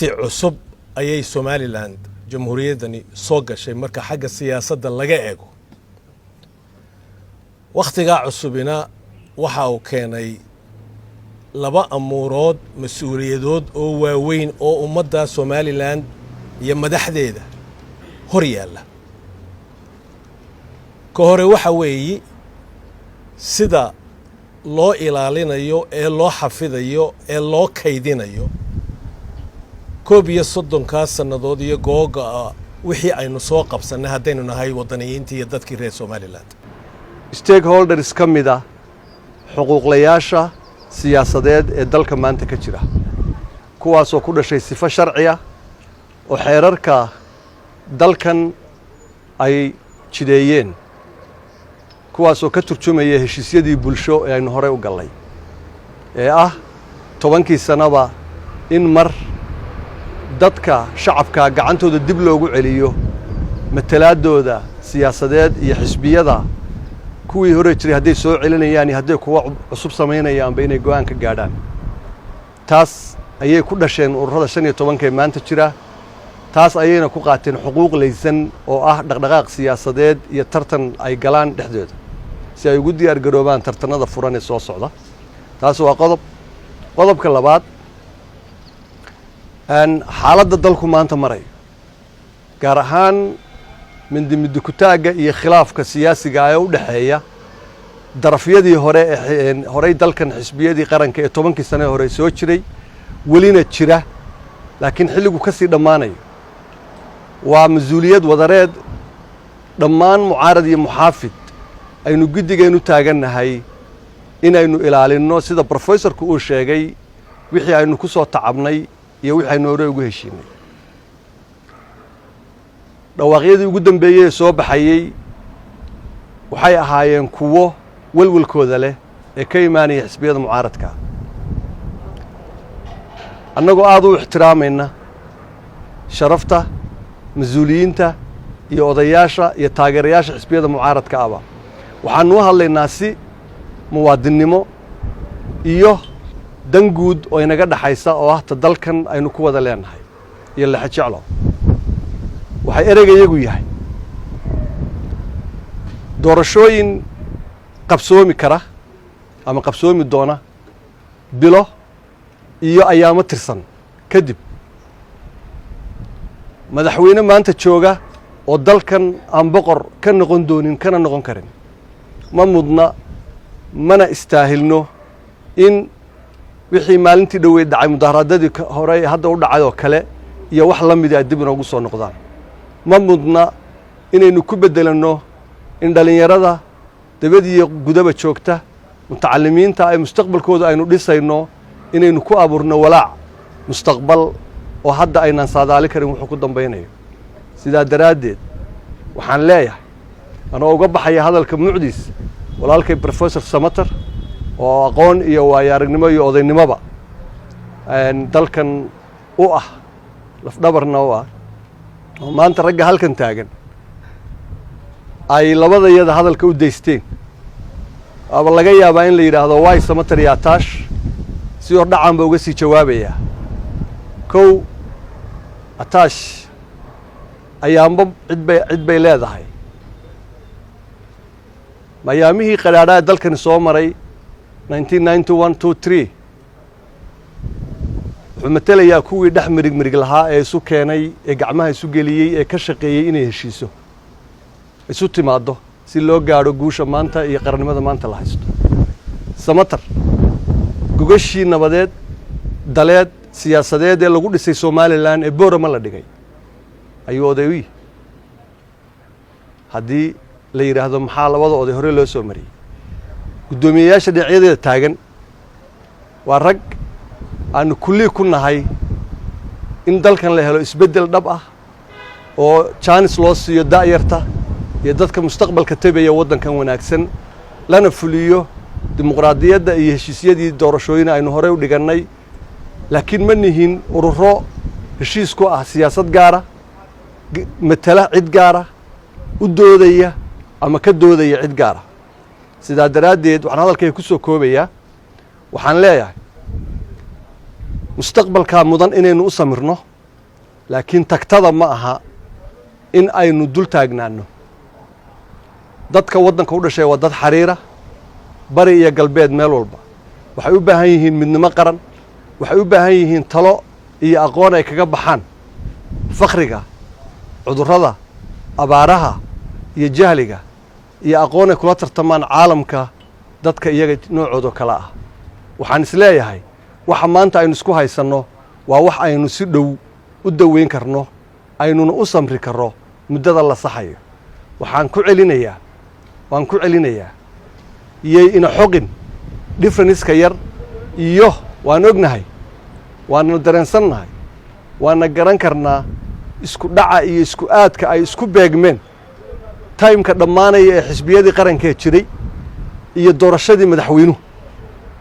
waqti cusub ayay Somaliland jamhuuriyaddani soo gashay marka xagga siyaasadda laga eego waqtiga cusubina waxa uu keenay laba amuurood mas'uuliyadood oo waaweyn oo ummadda Somaliland iyo madaxdeeda hor yaalla ka hore waxa weeyi sida loo ilaalinayo ee loo xafidayo ee loo kaydinayo koob iyo soddonka sannadood iyo googa wixii aynu soo qabsanay haddaynu nahay wadaniyiintii iyo dadkii reer Somaliland stakeholders ka mid ah xuquuqlayaasha siyaasadeed ee dalka maanta ka jira kuwaasoo ku dhashay sifo sharci ah oo xeerarka dalkan ay jideeyeen kuwaasoo ka turjumaya heshiisyadii bulsho ee aynu horey u gallay ee ah 10kii sanaba in mar dadka shacabka gacantooda dib loogu celiyo matalaadooda siyaasadeed iyo xisbiyada kuwii hore jiray hadday soo celinayaan iyo hadday kuwa cusub sameynayaan inay go'aan ka gaadhaan taas ayay ku dhasheen ururada 15 ee maanta jira taas ayayna ku qaateen xuquuq laysan oo ah dhaqdhaqaaq siyaasadeed iyo tartan ay galaan dhexdooda si ay ugu diyaar garoobaan tartanada furan ee soo socda taas waa qodobka labaad xaaladda dalku maanta maray gaar ahaan mindimidukutaaga iyo khilaafka siyaasiga ee u dhaxeeya darafyadii horey dalkan xisbiyadii qaranka ee 10kii sano hore soo jiray welina jira laakiin xilligu ka sii dhammaanayo waa mas'uuliyad wadareed dhammaan mucaarad iyo muxaafid aynu guddigeenu taagannahay inaynu ilaalinno sida professorku uu sheegay wixii aynu ku soo tacabnay iyo wixii aynu hore ugu heshiinay dhawaaqyadii ugu dambeeyay ee soo baxayay waxay ahaayeen kuwo walwalkooda leh ee ka imaanaya xisbiyada mucaaradka annagoo aad u ixtiraamayna sharafta mas'uuliyiinta iyo odayaasha iyo taageerayaasha xisbiyada mucaaradka aba waxaanu u hadlaynaa si muwaadinnimo iyo dan guud oo inaga dhaxaysa oo ah ta dalkan aynu ku wada leenahay iyo la xajeclo waxay ereygayagu yahay doorashooyin qabsoomi kara ama qabsoomi doona bilo iyo ayaamo tirsan kadib madaxweyne maanta jooga oo dalkan aan boqor ka noqon doonin kana noqon karin ma mudna mana istaahilno in wixii maalintii dhaweyd dhacay mudaharaadadii hore hadda u dhacay oo kale iyo wax la mid ah dib inoogu soo noqdaan ma mudna inaynu ku beddelanno in dhalinyarada dabadiyo gudaba joogta mutacallimiinta ay mustaqbalkooda aynu dhisayno inaynu ku abuurno walaac mustaqbal oo hadda aynaan saadaali karin wuxuu ku dambaynayo sidaa daraaddeed waxaan leeyahay anoo uga baxaya hadalka mucdiis walaalkay professor Samatar oo aqoon iyo waayo-aragnimo iyo odaynimoba dalkan u ah lafdhabarna u ah oo maanta ragga halkan taagan ay labadayada hadalka u daysteen aba laga yaabaa in la yidhaahdo waay Samatar yaa taash si hor dhacan ba uga sii jawaabayaa kow ataash ayaanba cid bay leedahay mayaamihii qadhaadhaa dalkani soo maray 1991-23 wuxuu matelayaa kuwii dhex mirig lahaa ee isu keenay ee gacmaha isu geliyey ee ka shaqeeyey inay heshiiso isu timaaddo si loo gaadho guusha maanta iyo qarannimada maanta la haysto Samatar gogashii nabadeed daleed siyaasadeed ee lagu dhisay Somaliland ee boorama la dhigay ayuu odayi haddii la yiraahdo maxaa labada oday hore loo soo mariyay gudoomiyayaasha dhinacyada taagan waa rag aan kulli ku nahay in dalkan la helo isbeddel dhab ah oo chance loo siiyo daayarta iyo dadka mustaqbalka tabaya waddankan wanaagsan lana fuliyo dimuqraadiyadda iyo heshiisyadii doorashooyin aynu hore u dhigannay laakiin ma nihin ururo heshiis ku ah siyaasad gaara matala cid gaara u doodaya ama ka doodaya cid gaara sidaa daraaddeed waxaan hadalkayga ku soo koobayaa waxaan leeyahay mustaqbalka mudan inaynu u samirno laakiin tagtada ma aha in aynu dul taagnaano dadka waddanka u dhashay waa dad xariira bari iyo galbeed meel walba waxay u baahan yihiin midnimo qaran waxay u baahan yihiin talo iyo aqoon ay kaga baxaan fakriga cudurrada abaaraha iyo jahliga iyo aqoon ay kula tartamaan caalamka dadka iyaga noocooda kale ah waxaan isleeyahay waxa maanta aynu isku haysanno waa wax aynu si dhow u daweyn karno aynuna u samri karro muddada la saxayo waan ku celinayaa iyay ina xoqin differenceka yar iyo waan ognahay waana dareensannahay waana garan karnaa isku dhaca iyo isku aadka ay isku beegmeen timeka dhammaanaya ee xisbiyadii qarankee jiray iyo doorashadii madaxweynuhu